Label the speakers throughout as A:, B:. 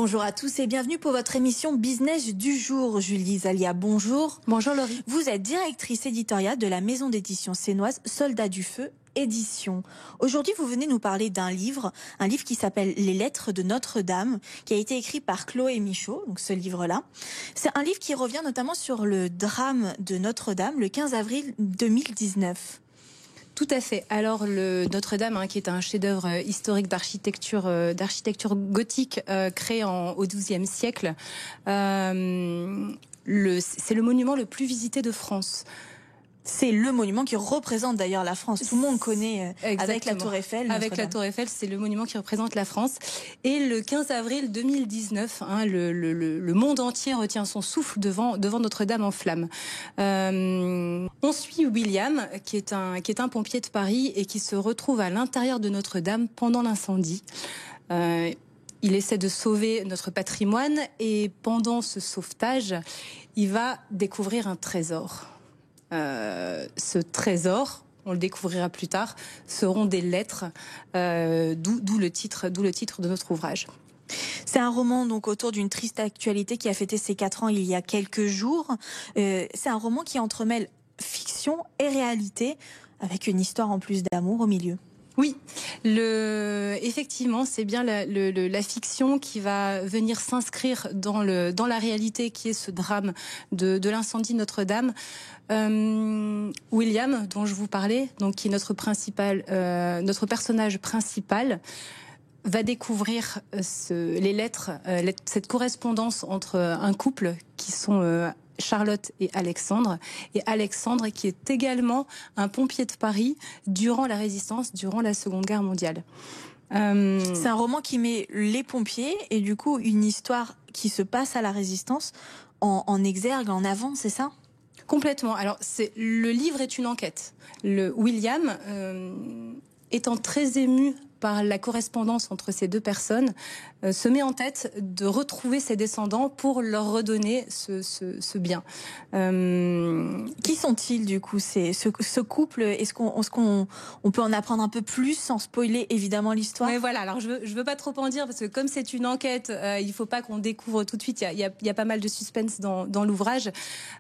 A: Bonjour à tous et bienvenue pour votre émission Business du jour. Julie Zalia, bonjour.
B: Bonjour Laurie.
A: Vous êtes directrice éditoriale de la maison d'édition sénoise Soldats du Feu Édition. Aujourd'hui, vous venez nous parler d'un livre qui s'appelle Les Lettres de Notre-Dame, qui a été écrit par Chloé Michaud, donc ce livre-là. C'est un livre qui revient notamment sur le drame de Notre-Dame le 15 avril 2019.
B: Tout à fait. Alors le Notre-Dame, qui est un chef-d'œuvre historique d'architecture gothique créé au XIIe siècle, c'est le monument le plus visité de France.
A: C'est le monument qui représente d'ailleurs la France. Tout le monde connaît avec la Tour Eiffel.
B: Avec la Tour Eiffel, c'est le monument qui représente la France. Et le 15 avril 2019, le monde entier retient son souffle devant Notre-Dame en flammes. On suit William, qui est un pompier de Paris et qui se retrouve à l'intérieur de Notre-Dame pendant l'incendie. Il essaie de sauver notre patrimoine et pendant ce sauvetage, il va découvrir un trésor. Ce trésor, on le découvrira plus tard, seront des lettres, d'où le titre de notre ouvrage.
A: C'est un roman donc autour d'une triste actualité qui a fêté ses 4 ans il y a quelques jours. C'est un roman qui entremêle fiction et réalité, avec une histoire en plus d'amour au milieu.
B: Oui, effectivement, c'est bien la fiction qui va venir s'inscrire dans la réalité qui est ce drame de l'incendie de Notre-Dame. William, dont je vous parlais, donc qui est notre personnage principal, va découvrir les lettres, cette correspondance entre un couple qui sont Charlotte et Alexandre qui est également un pompier de Paris durant la Résistance, durant la Seconde Guerre mondiale.
A: C'est un roman qui met les pompiers et du coup une histoire qui se passe à la Résistance en exergue, en avant, c'est ça ?
B: Complètement. Alors le livre est une enquête. William, étant très ému par la correspondance entre ces deux personnes, se met en tête de retrouver ses descendants pour leur redonner ce bien.
A: Qui sont-ils du coup, ce couple? Est-ce qu'on peut en apprendre un peu plus sans spoiler évidemment l'histoire?
B: Mais voilà, alors je veux pas trop en dire parce que comme c'est une enquête, il faut pas qu'on découvre tout de suite. Il y a pas mal de suspense dans l'ouvrage.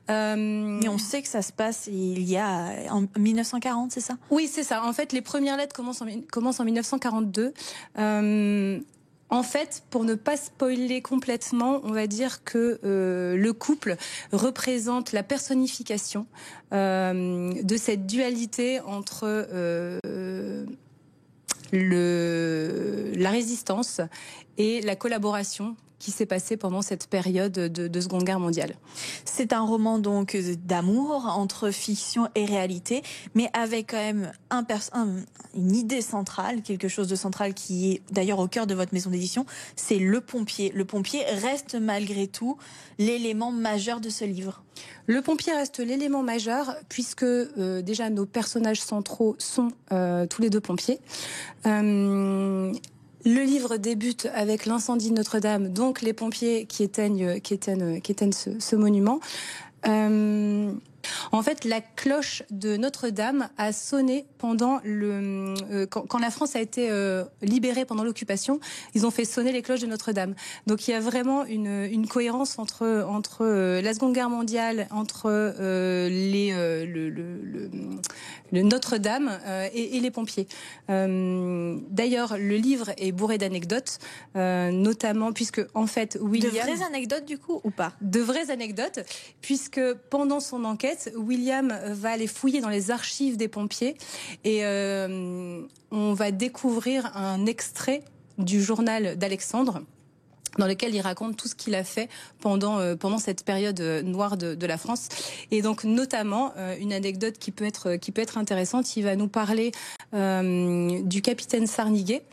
A: Mais on sait que ça se passe en 1940, c'est ça?
B: Oui, c'est ça. En fait, les premières lettres commencent en 1942. En fait, pour ne pas spoiler complètement, on va dire que le couple représente la personnification de cette dualité entre la résistance et la collaboration qui s'est passée pendant cette période de Seconde Guerre mondiale.
A: C'est un roman donc d'amour entre fiction et réalité, mais avec quand même une idée centrale, quelque chose de central qui est d'ailleurs au cœur de votre maison d'édition, c'est le pompier. Le pompier reste malgré tout l'élément majeur de ce livre.
B: Le pompier reste l'élément majeur puisque déjà nos personnages centraux sont tous les deux pompiers. Le livre débute avec l'incendie de Notre-Dame, donc les pompiers qui éteignent ce monument. En fait, la cloche de Notre-Dame a sonné pendant quand la France a été libérée pendant l'occupation. Ils ont fait sonner les cloches de Notre-Dame. Donc il y a vraiment une cohérence entre la Seconde Guerre mondiale, entre le Notre-Dame et les pompiers. D'ailleurs, le livre est bourré d'anecdotes, notamment puisque en fait William...
A: De vraies anecdotes du coup ou pas?
B: De vraies anecdotes, puisque pendant son enquête, William va aller fouiller dans les archives des pompiers et on va découvrir un extrait du journal d'Alexandre dans lequel il raconte tout ce qu'il a fait pendant cette période noire de la France. Et donc notamment une anecdote qui peut être intéressante, il va nous parler du capitaine Sarniguet,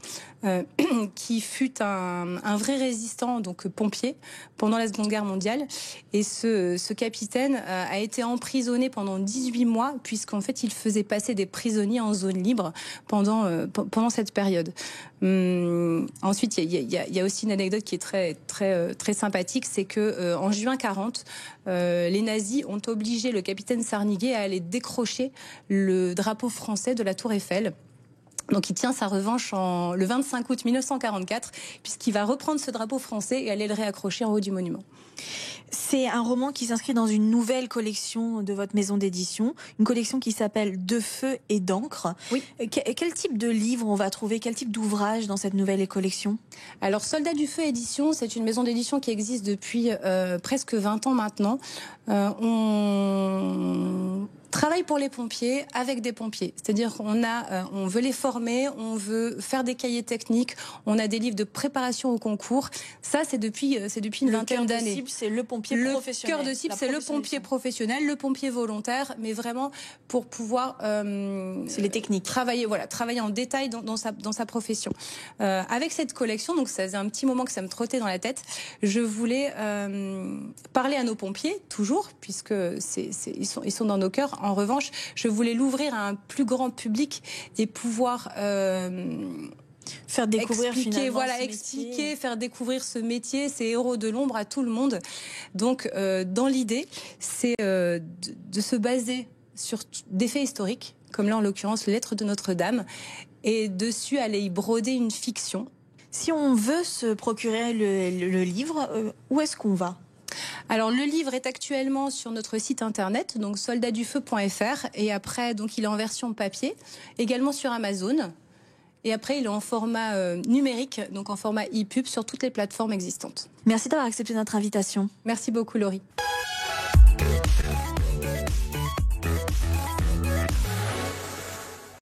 B: qui fut un vrai résistant, donc pompier, pendant la Seconde Guerre mondiale. Et ce capitaine a été emprisonné pendant 18 mois, puisqu'en fait, il faisait passer des prisonniers en zone libre pendant cette période. Ensuite, il y a aussi une anecdote qui est très sympathique, c'est que en juin 40, les nazis ont obligé le capitaine Sarniguet à aller décrocher le drapeau français de la Tour Eiffel. Donc il tient sa revanche le 25 août 1944, puisqu'il va reprendre ce drapeau français et aller le réaccrocher en haut du monument.
A: C'est un roman qui s'inscrit dans une nouvelle collection de votre maison d'édition, une collection qui s'appelle De feu et d'encre.
B: Oui.
A: Quel type de livre on va trouver, quel type d'ouvrage dans cette nouvelle collection?
B: Alors Soldats du feu édition, c'est une maison d'édition qui existe depuis presque 20 ans maintenant. On travaille pour les pompiers avec des pompiers. C'est-à-dire on veut les former, on veut faire des cahiers techniques, on a des livres de préparation au concours. Ça, c'est depuis une vingtaine d'années.
A: Le cœur de cible, c'est le pompier professionnel.
B: Le cœur de cible, c'est le pompier professionnel, le pompier volontaire, mais vraiment pour pouvoir
A: c'est les techniques.
B: Travailler en détail dans sa profession. Avec cette collection, donc ça faisait un petit moment que ça me trottait dans la tête, je voulais parler à nos pompiers, toujours, puisque ils sont dans nos cœurs. En revanche, je voulais l'ouvrir à un plus grand public et pouvoir
A: faire découvrir
B: faire découvrir ce métier, ces héros de l'ombre à tout le monde. Donc, dans l'idée, c'est de se baser sur des faits historiques, comme là en l'occurrence les lettres de Notre-Dame, et dessus aller y broder une fiction.
A: Si on veut se procurer le livre, où est-ce qu'on va ?
B: Alors le livre est actuellement sur notre site internet, donc soldatsdufeu.fr, et après donc il est en version papier, également sur Amazon, et après il est en format numérique, donc en format e-pub sur toutes les plateformes existantes.
A: Merci d'avoir accepté notre invitation.
B: Merci beaucoup Laurie.